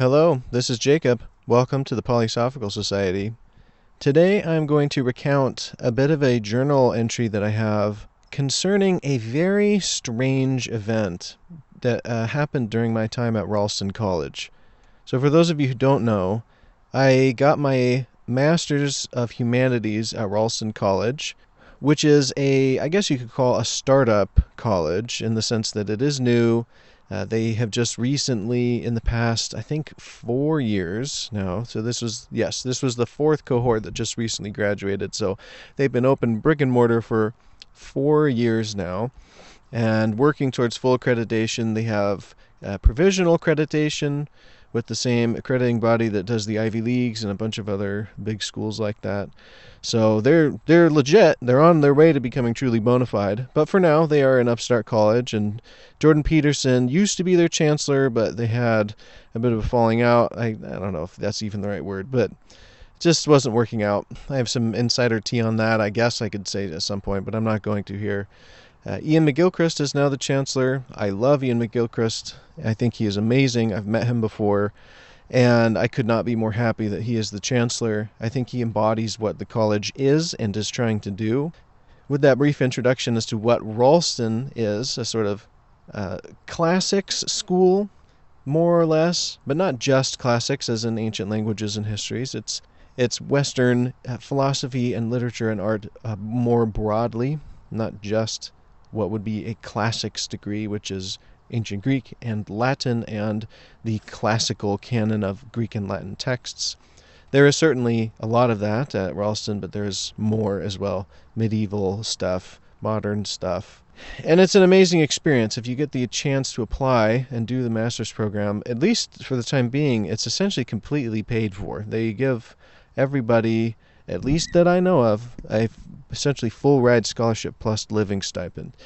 Hello, this is Jacob. Welcome to the Polysophical Society. Today I'm going to recount a bit of a journal entry that I have concerning a very strange event that happened during my time at Ralston College. So for those of you who don't know, I got my Master's of Humanities at Ralston College, which is I guess you could call a startup college in the sense that it is new. They have just recently, in the past, I think 4 years now. So this was the fourth cohort that just recently graduated. So they've been open brick and mortar for 4 years now and working towards full accreditation. They have provisional accreditation with the same accrediting body that does the Ivy Leagues and a bunch of other big schools like that. So they're legit. They're on their way to becoming truly bona fide. But for now, they are an upstart college. And Jordan Peterson used to be their chancellor, but they had a bit of a falling out. I don't know if that's even the right word, but it just wasn't working out. I have some insider tea on that, I guess I could say at some point, but I'm not going to here. Ian McGilchrist is now the chancellor. I love Ian McGilchrist. I think he is amazing. I've met him before, and I could not be more happy that he is the chancellor. I think he embodies what the college is and is trying to do. With that brief introduction as to what Ralston is, a sort of classics school, more or less, but not just classics as in ancient languages and histories. It's Western philosophy and literature and art more broadly, not just what would be a classics degree, which is ancient Greek and Latin and the classical canon of Greek and Latin texts. There is certainly a lot of that at Ralston, but there's more as well. Medieval stuff, modern stuff. And it's an amazing experience. If you get the chance to apply and do the master's program, at least for the time being, it's essentially completely paid for. They give everybody, at least that I know of, a essentially full ride scholarship plus living stipend.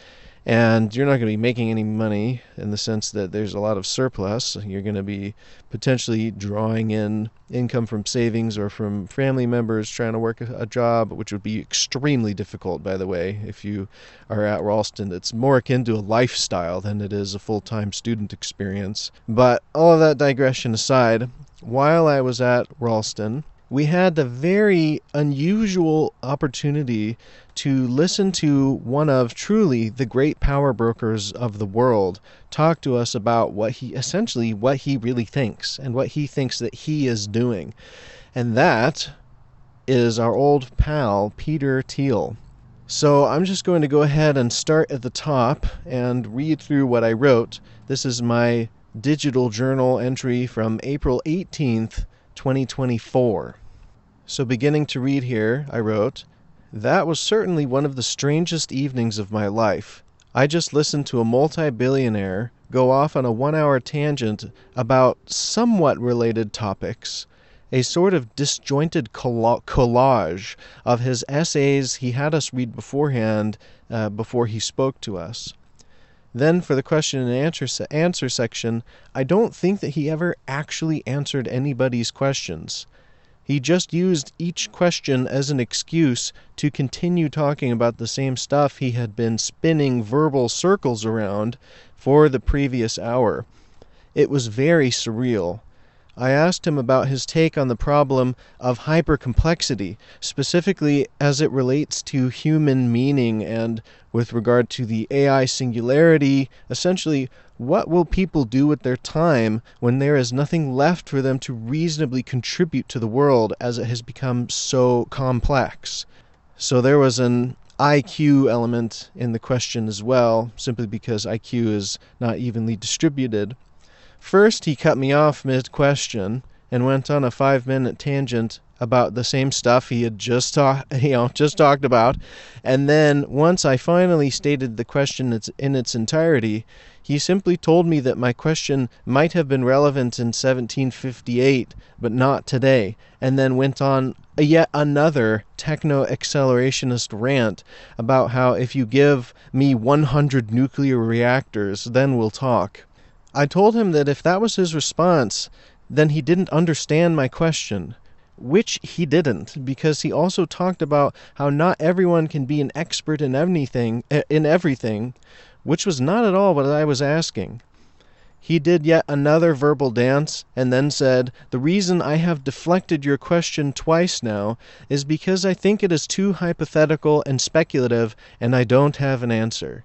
And you're not going to be making any money in the sense that there's a lot of surplus. You're going to be potentially drawing in income from savings or from family members trying to work a job, which would be extremely difficult, by the way, if you are at Ralston. It's more akin to a lifestyle than it is a full-time student experience. But all of that digression aside, while I was at Ralston, we had the very unusual opportunity to listen to one of truly the great power brokers of the world talk to us about what he really thinks and what he thinks that he is doing. And that is our old pal, Peter Thiel. So I'm just going to go ahead and start at the top and read through what I wrote. This is my digital journal entry from April 18th, 2024. So beginning to read here, I wrote, "That was certainly one of the strangest evenings of my life. I just listened to a multi-billionaire go off on a 1-hour tangent about somewhat related topics, a sort of disjointed collage of his essays he had us read beforehand before he spoke to us. Then for the question and answer section, I don't think that he ever actually answered anybody's questions. He just used each question as an excuse to continue talking about the same stuff he had been spinning verbal circles around for the previous hour. It was very surreal. I asked him about his take on the problem of hypercomplexity, specifically as it relates to human meaning and with regard to the AI singularity. Essentially, what will people do with their time when there is nothing left for them to reasonably contribute to the world as it has become so complex? So there was an IQ element in the question as well, simply because IQ is not evenly distributed. First, he cut me off mid-question and went on a 5-minute tangent about the same stuff he had just talked about. And then, once I finally stated the question in its entirety, he simply told me that my question might have been relevant in 1758, but not today, and then went on yet another techno-accelerationist rant about how if you give me 100 nuclear reactors, then we'll talk. I told him that if that was his response, then he didn't understand my question, which he didn't, because he also talked about how not everyone can be an expert in everything, which was not at all what I was asking. He did yet another verbal dance and then said, "The reason I have deflected your question twice now is because I think it is too hypothetical and speculative and I don't have an answer."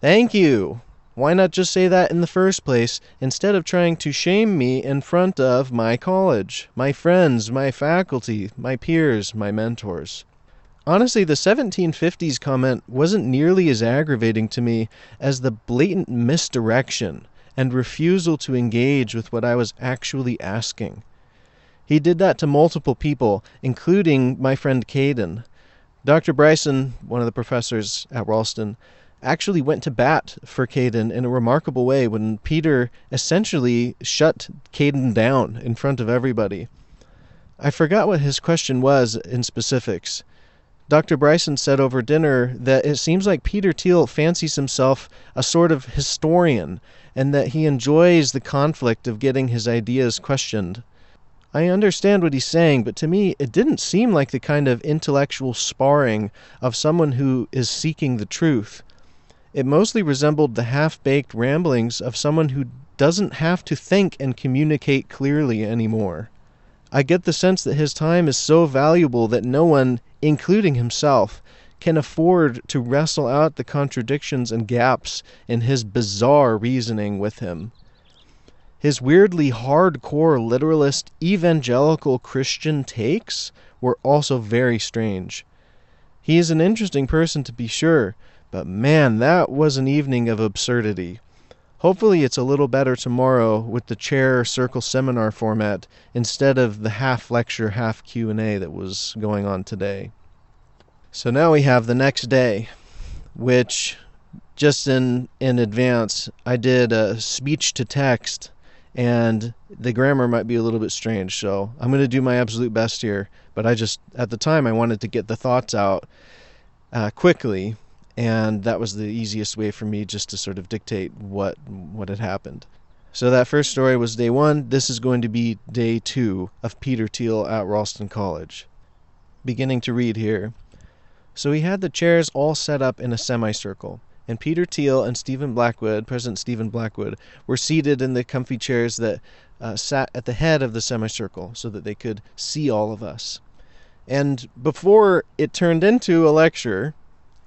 Thank you. Why not just say that in the first place instead of trying to shame me in front of my college, my friends, my faculty, my peers, my mentors? Honestly, the 1750s comment wasn't nearly as aggravating to me as the blatant misdirection and refusal to engage with what I was actually asking. He did that to multiple people, including my friend Caden. Dr. Bryson, one of the professors at Ralston, actually went to bat for Caden in a remarkable way when Peter essentially shut Caden down in front of everybody. I forgot what his question was in specifics. Dr. Bryson said over dinner that it seems like Peter Thiel fancies himself a sort of historian and that he enjoys the conflict of getting his ideas questioned. I understand what he's saying, but to me it didn't seem like the kind of intellectual sparring of someone who is seeking the truth. It mostly resembled the half-baked ramblings of someone who doesn't have to think and communicate clearly anymore. I get the sense that his time is so valuable that no one, including himself, can afford to wrestle out the contradictions and gaps in his bizarre reasoning with him. His weirdly hardcore literalist evangelical Christian takes were also very strange. He is an interesting person to be sure, but man, that was an evening of absurdity. Hopefully it's a little better tomorrow with the chair circle seminar format instead of the half lecture, half Q&A that was going on today. So now we have the next day, which just in advance, I did a speech to text, and the grammar might be a little bit strange, so I'm going to do my absolute best here. But at the time, I wanted to get the thoughts out quickly, and that was the easiest way for me just to sort of dictate what had happened. So that first story was day 1. This is going to be day 2 of Peter Thiel at Ralston College. Beginning to read here. So he had the chairs all set up in a semicircle, and Peter Thiel and President Stephen Blackwood, were seated in the comfy chairs that sat at the head of the semicircle so that they could see all of us. And before it turned into a lecture,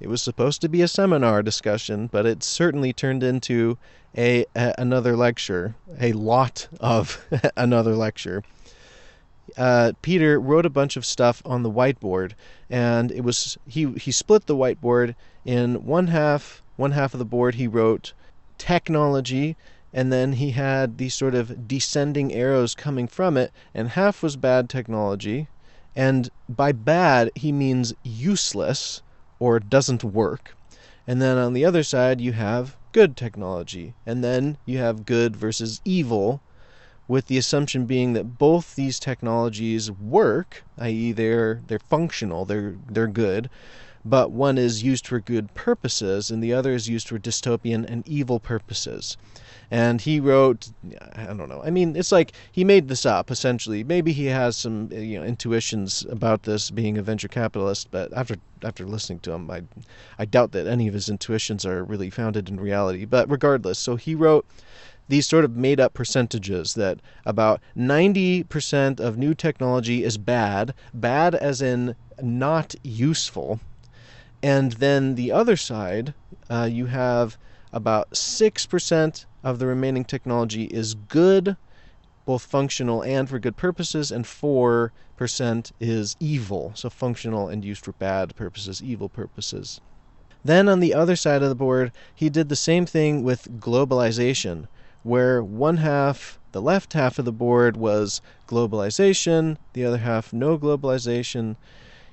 it was supposed to be a seminar discussion, but it certainly turned into another lecture, a lot of another lecture. Peter wrote a bunch of stuff on the whiteboard, and it was he split the whiteboard in one half of the board he wrote technology, and then he had these sort of descending arrows coming from it, and half was bad technology, and by bad he means useless or doesn't work. And then on the other side you have good technology, and then you have good versus evil, with the assumption being that both these technologies work, i.e. they're functional, they're good, but one is used for good purposes and the other is used for dystopian and evil purposes. And he wrote, I don't know, I mean, it's like he made this up, essentially. Maybe he has some intuitions about this, being a venture capitalist, but after listening to him, I doubt that any of his intuitions are really founded in reality. But regardless, so he wrote these sort of made-up percentages that about 90% of new technology is bad as in not useful. And then the other side, you have about 6% of the remaining technology is good, both functional and for good purposes, and 4% is evil, so functional and used for bad purposes, evil purposes. Then on the other side of the board, he did the same thing with globalization, where one half, the left half of the board, was globalization, the other half no globalization.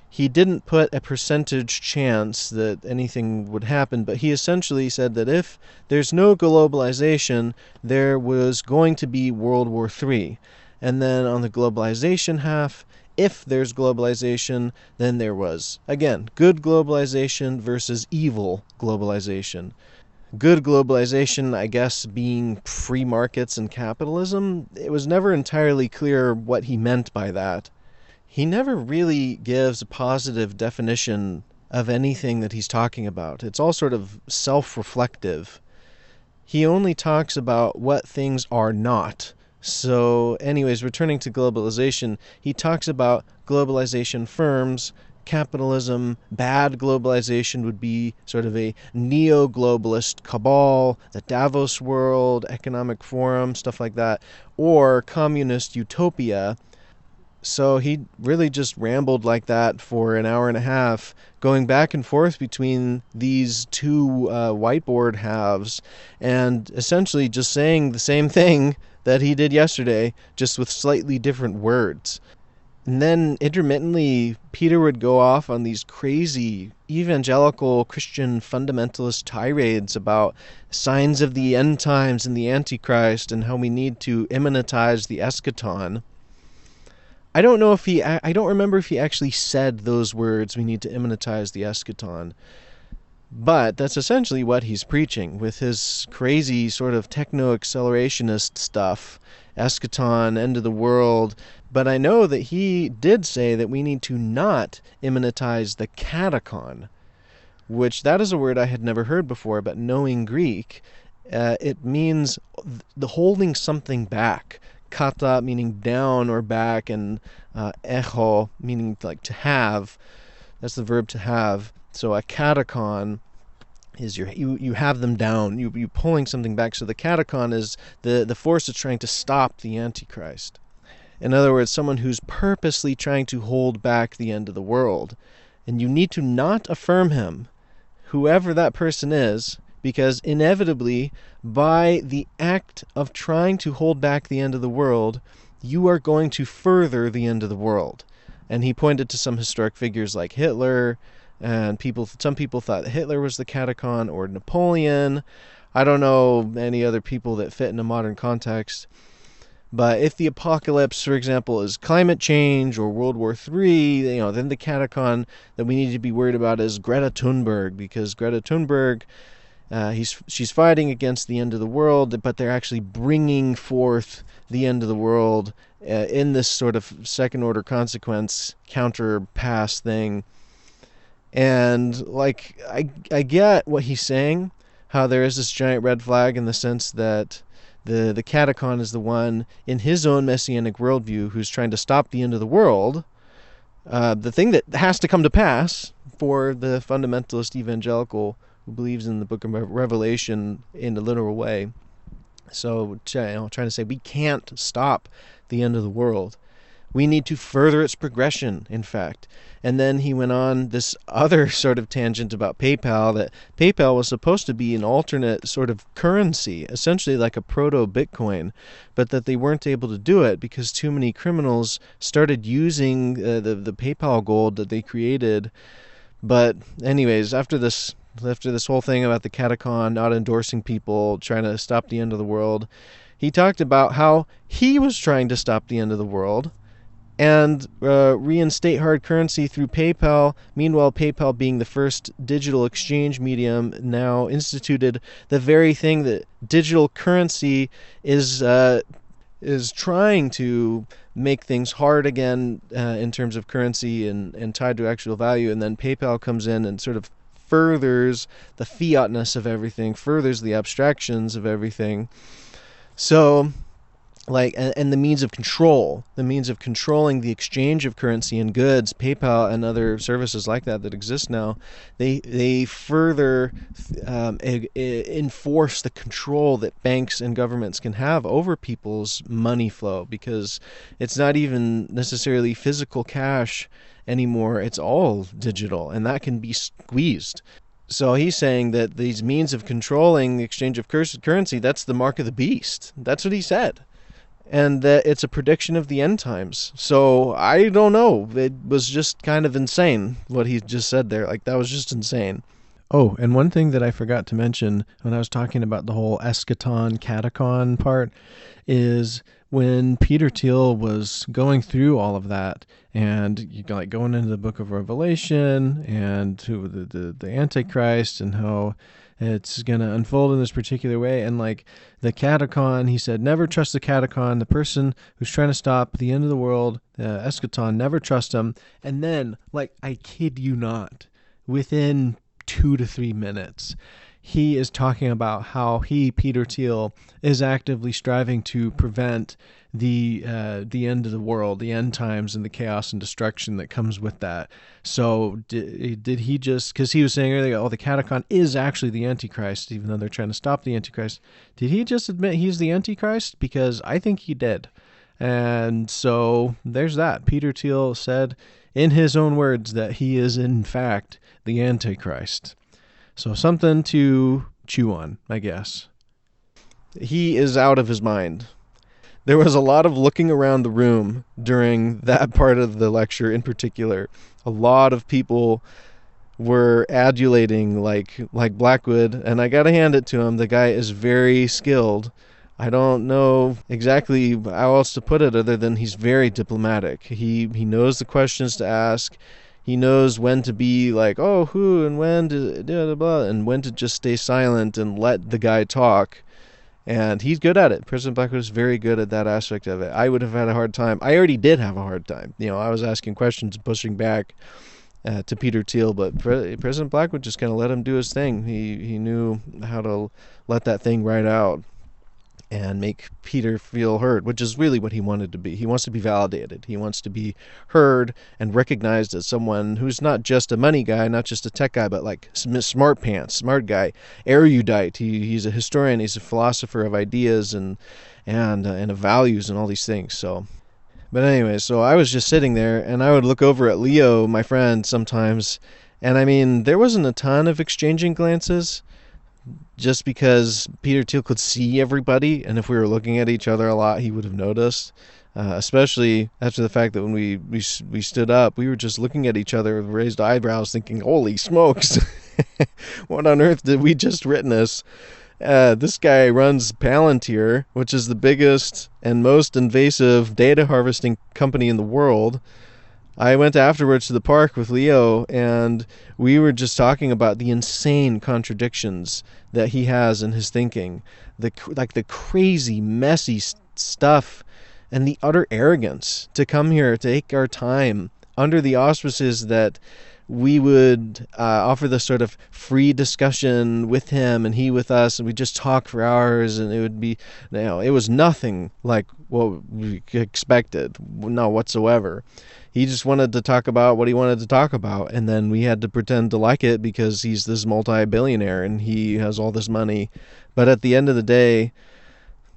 He didn't put a percentage chance that anything would happen, but he essentially said that if there's no globalization, there was going to be World War III. And then on the globalization half, if there's globalization, then there was, again, good globalization versus evil globalization. Good globalization, I guess, being free markets and capitalism. It was never entirely clear what he meant by that. He never really gives a positive definition of anything that he's talking about. It's all sort of self-reflective. he only talks about what things are not. So, anyways, returning to globalization, he talks about globalization firms, capitalism. Bad globalization would be sort of a neo-globalist cabal, the Davos World Economic Forum, stuff like that, or communist utopia. So he really just rambled like that for an hour and a half, going back and forth between these two whiteboard halves, and essentially just saying the same thing that he did yesterday, just with slightly different words. And then intermittently, Peter would go off on these crazy evangelical Christian fundamentalist tirades about signs of the end times and the Antichrist and how we need to immanentize the eschaton. I don't remember if he actually said those words, we need to immanentize the eschaton. But that's essentially what he's preaching with his crazy sort of techno-accelerationist stuff, eschaton, end of the world. But I know that he did say that we need to not immanentize the catechon, which that is a word I had never heard before, but knowing Greek, it means the holding something back. Kata meaning down or back, and echo meaning like to have. That's the verb to have. So a catechon is you have them down. You pulling something back. So the catechon is the force that's trying to stop the Antichrist. In other words, someone who's purposely trying to hold back the end of the world. And you need to not affirm him, whoever that person is, because inevitably, by the act of trying to hold back the end of the world, you are going to further the end of the world. And he pointed to some historic figures like Hitler, and some people thought Hitler was the catechon, or Napoleon. I don't know any other people that fit in a modern context. But if the apocalypse, for example, is climate change or World War III, then the catechon that we need to be worried about is Greta Thunberg, because Greta Thunberg, she's fighting against the end of the world, but they're actually bringing forth the end of the world in this sort of second-order consequence counter-pass thing. And like I get what he's saying, how there is this giant red flag in the sense that the catechon is the one in his own messianic worldview who's trying to stop the end of the world. The thing that has to come to pass for the fundamentalist evangelical who believes in the book of Revelation in a literal way. So, trying to say we can't stop the end of the world. We need to further its progression, in fact. And then he went on this other sort of tangent about PayPal, that PayPal was supposed to be an alternate sort of currency, essentially like a proto-Bitcoin, but that they weren't able to do it because too many criminals started using the PayPal gold that they created. But anyways, after this whole thing about the catechon not endorsing people, trying to stop the end of the world, he talked about how he was trying to stop the end of the world and reinstate hard currency through PayPal. Meanwhile, PayPal, being the first digital exchange medium, now instituted the very thing that digital currency is trying to make things hard again in terms of currency and tied to actual value. And then PayPal comes in and sort of furthers the fiatness of everything, furthers the abstractions of everything. So, and the means of controlling the exchange of currency and goods, PayPal and other services like that exist now, they further enforce the control that banks and governments can have over people's money flow, because it's not even necessarily physical cash anymore. It's all digital, and that can be squeezed. So he's saying that these means of controlling the exchange of currency, that's the mark of the beast. That's what he said. And that it's a prediction of the end times. So I don't know. It was just kind of insane what he just said there. Like, that was just insane. Oh, and one thing that I forgot to mention when I was talking about the whole eschaton, catechon part is when Peter Thiel was going through all of that, and going into the book of Revelation and to the Antichrist and how it's going to unfold in this particular way. And the catechon, he said, never trust the catechon, the person who's trying to stop the end of the world, eschaton, never trust him. And then, I kid you not, within 2 to 3 minutes, he is talking about how he, Peter Thiel, is actively striving to prevent the end of the world, the end times, and the chaos and destruction that comes with that. So did he just, because he was saying earlier, oh, the catacon is actually the Antichrist, even though they're trying to stop the Antichrist. Did he just admit he's the Antichrist? Because I think he did. And so there's that. Peter Thiel said in his own words that he is in fact the Antichrist. So something to chew on, I guess. He is out of his mind. There was a lot of looking around the room during that part of the lecture in particular. A lot of people were adulating like Blackwood, and I gotta hand it to him. The guy is very skilled. I don't know exactly how else to put it other than he's very diplomatic. He knows the questions to ask. He knows when to be like, oh, who and when to blah, blah, blah, and when to just stay silent and let the guy talk. And he's good at it. President Blackwood is very good at that aspect of it. I would have had a hard time. I already did have a hard time. I was asking questions and pushing back to Peter Thiel, but President Blackwood just kind of let him do his thing. He knew how to let that thing ride out and make Peter feel heard, which is really what he wanted to be. He wants to be validated. He wants to be heard and recognized as someone who's not just a money guy, not just a tech guy, but like smart pants, smart guy, erudite. He's a historian. He's a philosopher of ideas and of values and all these things. So, but anyway, so I was just sitting there, and I would look over at Leo, my friend, sometimes, and I mean, there wasn't a ton of exchanging glances, just because Peter Thiel could see everybody, and if we were looking at each other a lot, he would have noticed. Especially after the fact that when we stood up, we were just looking at each other with raised eyebrows, thinking, "Holy smokes, what on earth did we just witness?" This guy runs Palantir, which is the biggest and most invasive data harvesting company in the world. I went afterwards to the park with Leo, and we were just talking about the insane contradictions that he has in his thinking, the crazy, messy stuff, and the utter arrogance to come here, to take our time under the auspices that we would offer this sort of free discussion with him and he with us, and we just talk for hours, and it would be, it was nothing like what we expected, no whatsoever. He just wanted to talk about what he wanted to talk about, and then we had to pretend to like it because he's this multi-billionaire and he has all this money. But at the end of the day,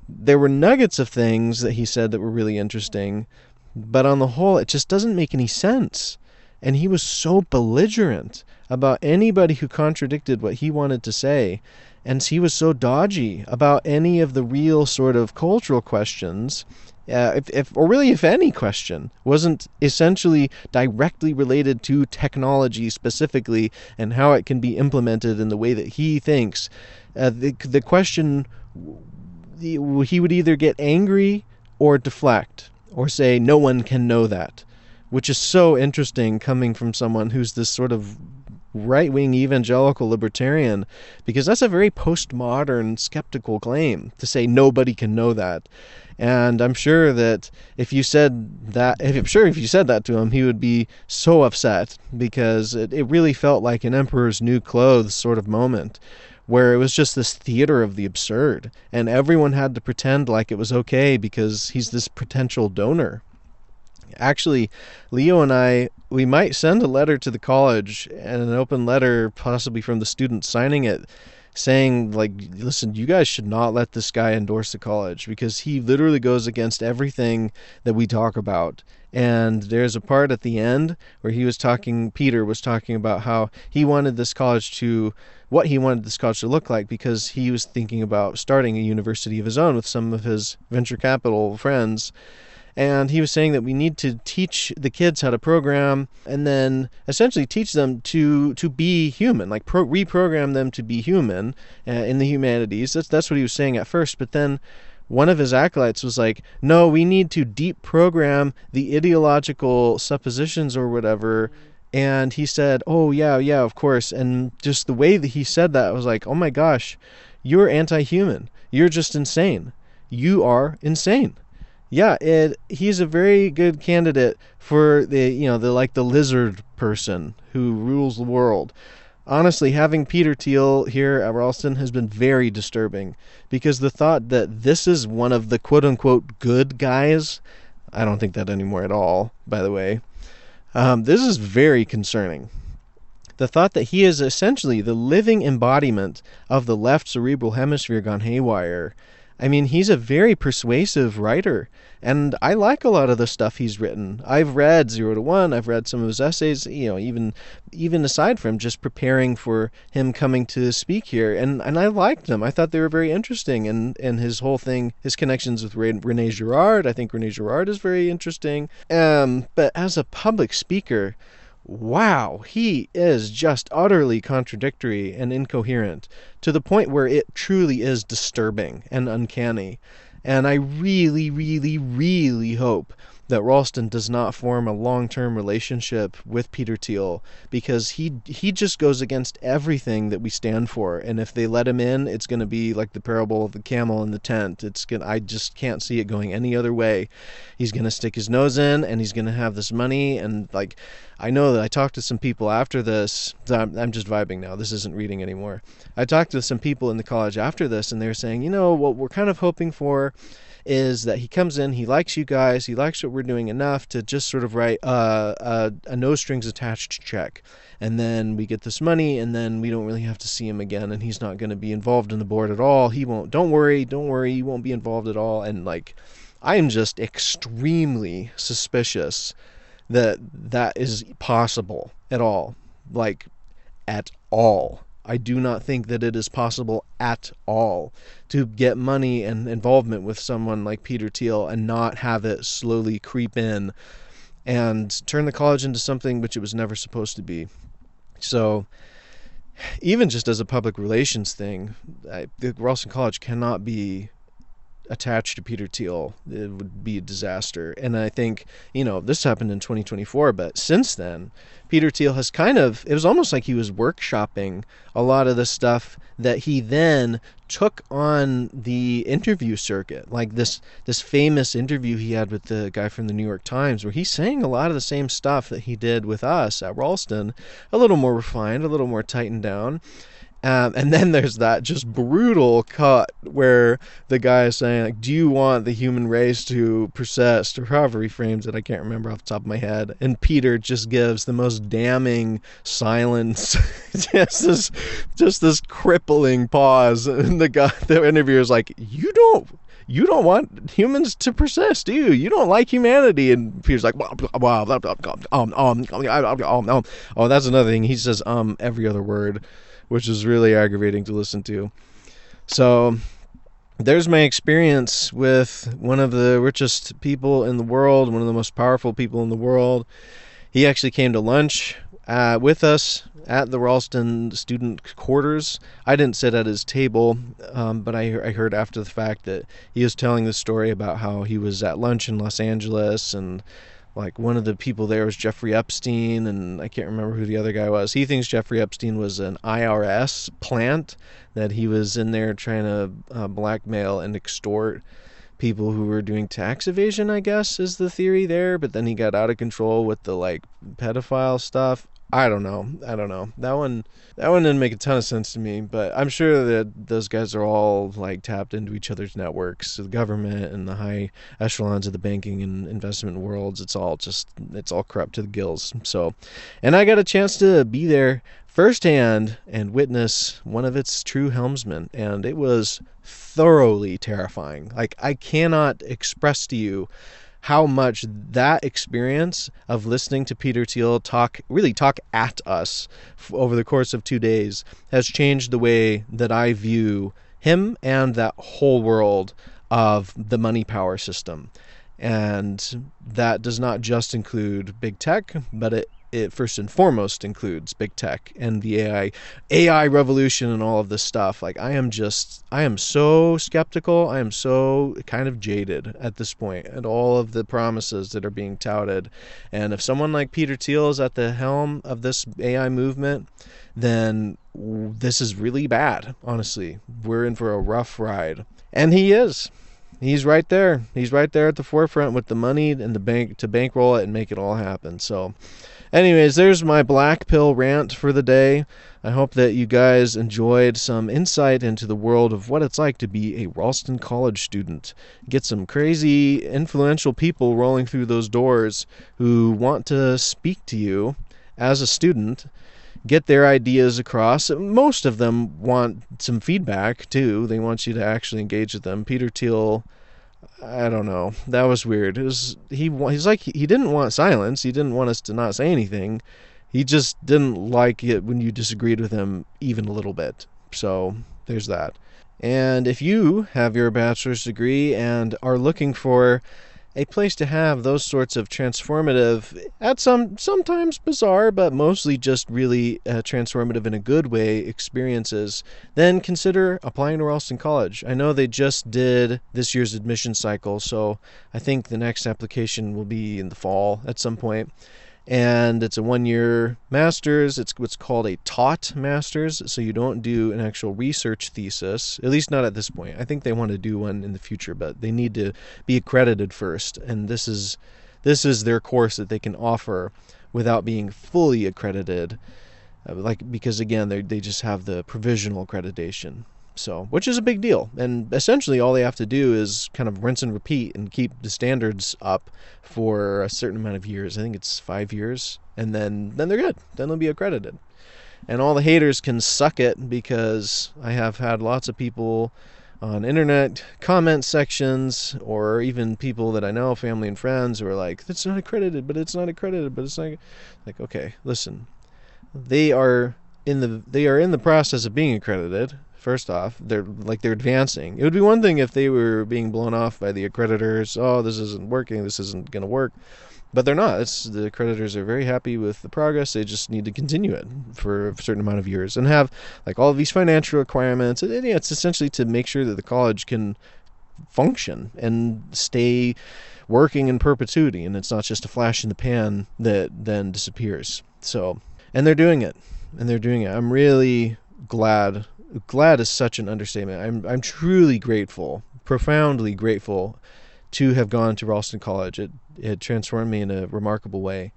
there were nuggets of things that he said that were really interesting, but on the whole, it just doesn't make any sense. And he was so belligerent about anybody who contradicted what he wanted to say, and he was so dodgy about any of the real sort of cultural questions, if any question wasn't essentially directly related to technology specifically and how it can be implemented in the way that he thinks. The question, he would either get angry or deflect or say, no one can know that, which is so interesting coming from someone who's this sort of right-wing evangelical libertarian, because that's a very postmodern skeptical claim to say nobody can know that. And I'm sure that if you said that to him, he would be so upset, because it really felt like an emperor's new clothes sort of moment, where it was just this theater of the absurd, and everyone had to pretend like it was okay because he's this potential donor. Actually, Leo and I, we might send a letter to the college, and an open letter possibly from the students signing it, saying, like, listen, you guys should not let this guy endorse the college, because he literally goes against everything that we talk about. And there's a part at the end where Peter was talking about how he wanted this college to, what he wanted this college to look like, because he was thinking about starting a university of his own with some of his venture capital friends. And he was saying that we need to teach the kids how to program, and then essentially teach them to be human, like reprogram them to be human in the humanities. That's what he was saying at first. But then one of his acolytes was like, no, we need to deep program the ideological suppositions or whatever. And he said, oh, yeah, of course. And just the way that he said that, I was like, oh my gosh, you're anti-human. You're just insane. You are insane. Yeah, he's a very good candidate for the lizard person who rules the world. honestly, having Peter Thiel here at Ralston has been very disturbing, because the thought that this is one of the quote-unquote good guys, I don't think that anymore at all, by the way. This is very concerning. The thought that he is essentially the living embodiment of the left cerebral hemisphere gone haywire. I mean, he's a very persuasive writer, and I like a lot of the stuff he's written. I've read 0 to 1, I've read some of his essays, even aside from just preparing for him coming to speak here, and I liked them. I thought they were very interesting, and his whole thing, his connections with Rene Gerard, I think Rene Gerard is very interesting. But as a public speaker, wow, he is just utterly contradictory and incoherent, to the point where it truly is disturbing and uncanny. And I really, really, really hope that Ralston does not form a long-term relationship with Peter Thiel, because he just goes against everything that we stand for. And if they let him in, it's going to be like the parable of the camel in the tent. I just can't see it going any other way. He's going to stick his nose in, and he's going to have this money. And like, I know that I talked to some people after this. I'm just vibing now. This isn't reading anymore. I talked to some people in the college after this, and they were saying, what we're kind of hoping for is that he comes in, he likes you guys, he likes what we're doing enough to just sort of write a no strings attached check. And then we get this money, and then we don't really have to see him again, and he's not going to be involved in the board at all. He won't, don't worry, he won't be involved at all. And like, I am just extremely suspicious that is possible at all. Like, at all. I do not think that it is possible at all to get money and involvement with someone like Peter Thiel and not have it slowly creep in and turn the college into something which it was never supposed to be. So even just as a public relations thing, the Ralston College cannot be attached to Peter Thiel. It would be a disaster. And I think, this happened in 2024, but since then, Peter Thiel has it was almost like he was workshopping a lot of the stuff that he then took on the interview circuit. Like this famous interview he had with the guy from the New York Times, where he's saying a lot of the same stuff that he did with us at Ralston, a little more refined, a little more tightened down. And then there's that just brutal cut where the guy is saying, like, do you want the human race to persist, or however he frames it, I can't remember off the top of my head. And Peter just gives the most damning silence, just this crippling pause. And the interviewer is like, you don't want humans to persist, do you? You don't like humanity. And Peter's like, wow, that's another thing. He says every other word, which is really aggravating to listen to. So there's my experience with one of the richest people in the world, one of the most powerful people in the world. He actually came to lunch with us at the Ralston student quarters. I didn't sit at his table, but I heard after the fact that he was telling the story about how he was at lunch in Los Angeles, and like one of the people there was Jeffrey Epstein, and I can't remember who the other guy was. He thinks Jeffrey Epstein was an IRS plant, that he was in there trying to blackmail and extort people who were doing tax evasion, I guess, is the theory there. But then he got out of control with the like pedophile stuff. I don't know. That one didn't make a ton of sense to me, but I'm sure that those guys are all like tapped into each other's networks, the government and the high echelons of the banking and investment worlds. It's all corrupt to the gills. So, and I got a chance to be there firsthand and witness one of its true helmsmen, and it was thoroughly terrifying. Like, I cannot express to you how much that experience of listening to Peter Thiel talk at us over the course of 2 days has changed the way that I view him and that whole world of the money power system. And that does not just include big tech, but it first and foremost includes big tech and the AI revolution and all of this stuff. Like, I am so skeptical. I am so kind of jaded at this point at all of the promises that are being touted. And if someone like Peter Thiel is at the helm of this AI movement, then this is really bad. Honestly, we're in for a rough ride. And he is. He's right there. He's right there at the forefront with the money and the bank to bankroll it and make it all happen. So anyways, there's my black pill rant for the day. I hope that you guys enjoyed some insight into the world of what it's like to be a Ralston College student. Get some crazy, influential people rolling through those doors who want to speak to you as a student, get their ideas across. Most of them want some feedback, too. They want you to actually engage with them. Peter Thiel, I don't know. That was weird. He's like, he didn't want silence. He didn't want us to not say anything. He just didn't like it when you disagreed with him even a little bit. So there's that. And if you have your bachelor's degree and are looking for a place to have those sorts of transformative, at sometimes bizarre, but mostly just really transformative in a good way experiences, then consider applying to Ralston College. I know they just did this year's admission cycle, so I think the next application will be in the fall at some point. And it's a one-year master's. It's what's called a taught master's, so you don't do an actual research thesis, at least not at this point. I think they want to do one in the future, but they need to be accredited first, and this is their course that they can offer without being fully accredited, because again, they just have the provisional accreditation. So, which is a big deal. And essentially all they have to do is kind of rinse and repeat and keep the standards up for a certain amount of years. I think it's 5 years. And then they're good. Then they'll be accredited. And all the haters can suck it, because I have had lots of people on internet comment sections, or even people that I know, family and friends, who are like, "It's not accredited, but it's not accredited, but it's not." Like, okay, listen. They are in the process of being accredited. First off, they're advancing. It would be one thing if they were being blown off by the accreditors. Oh, this isn't working. This isn't going to work. But they're not. The accreditors are very happy with the progress. They just need to continue it for a certain amount of years and have all of these financial requirements. And it's essentially to make sure that the college can function and stay working in perpetuity, and it's not just a flash in the pan that then disappears. So, and they're doing it. I'm really glad. Glad is such an understatement. I'm truly grateful, profoundly grateful, to have gone to Ralston College. It transformed me in a remarkable way,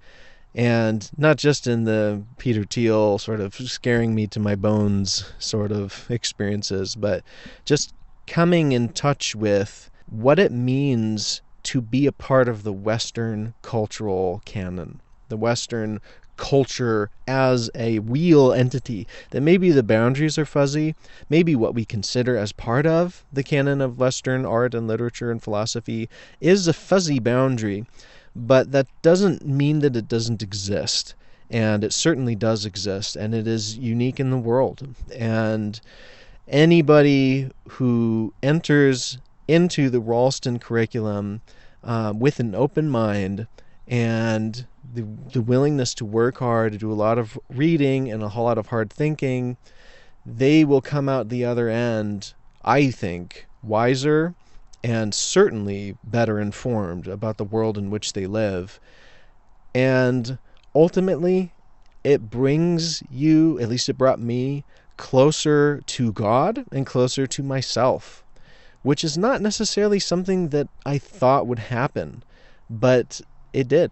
and not just in the Peter Thiel sort of scaring me to my bones sort of experiences, but just coming in touch with what it means to be a part of the Western cultural canon, the Western culture as a real entity, that maybe the boundaries are fuzzy, maybe what we consider as part of the canon of Western art and literature and philosophy is a fuzzy boundary, but that doesn't mean that it doesn't exist. And it certainly does exist, and it is unique in the world. And anybody who enters into the Ralston curriculum with an open mind and the willingness to work hard, to do a lot of reading and a whole lot of hard thinking, they will come out the other end, I think, wiser and certainly better informed about the world in which they live. And ultimately, it brings you, at least it brought me, closer to God and closer to myself, which is not necessarily something that I thought would happen, but it did.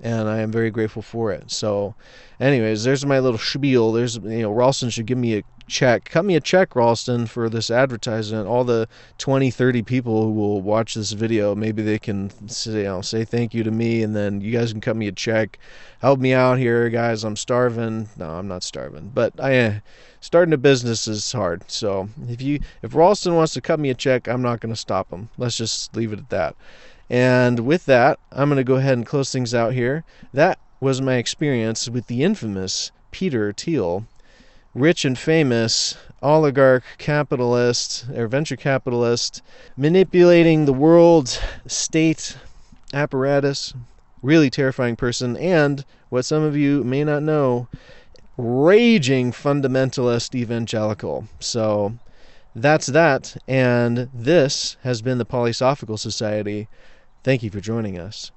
And I am very grateful for it. So anyways, there's my little spiel. Ralston should give me a check. Cut me a check, Ralston, for this advertisement. All the 20, 30 people who will watch this video, maybe they can say thank you to me, and then you guys can cut me a check. Help me out here, guys. I'm starving. No, I'm not starving. But starting a business is hard. So if Ralston wants to cut me a check, I'm not going to stop him. Let's just leave it at that. And with that, I'm going to go ahead and close things out here. That was my experience with the infamous Peter Thiel, rich and famous oligarch capitalist or venture capitalist, manipulating the world state apparatus, really terrifying person, and what some of you may not know, raging fundamentalist evangelical. So that's that, and this has been the Polysophical Society. Thank you for joining us.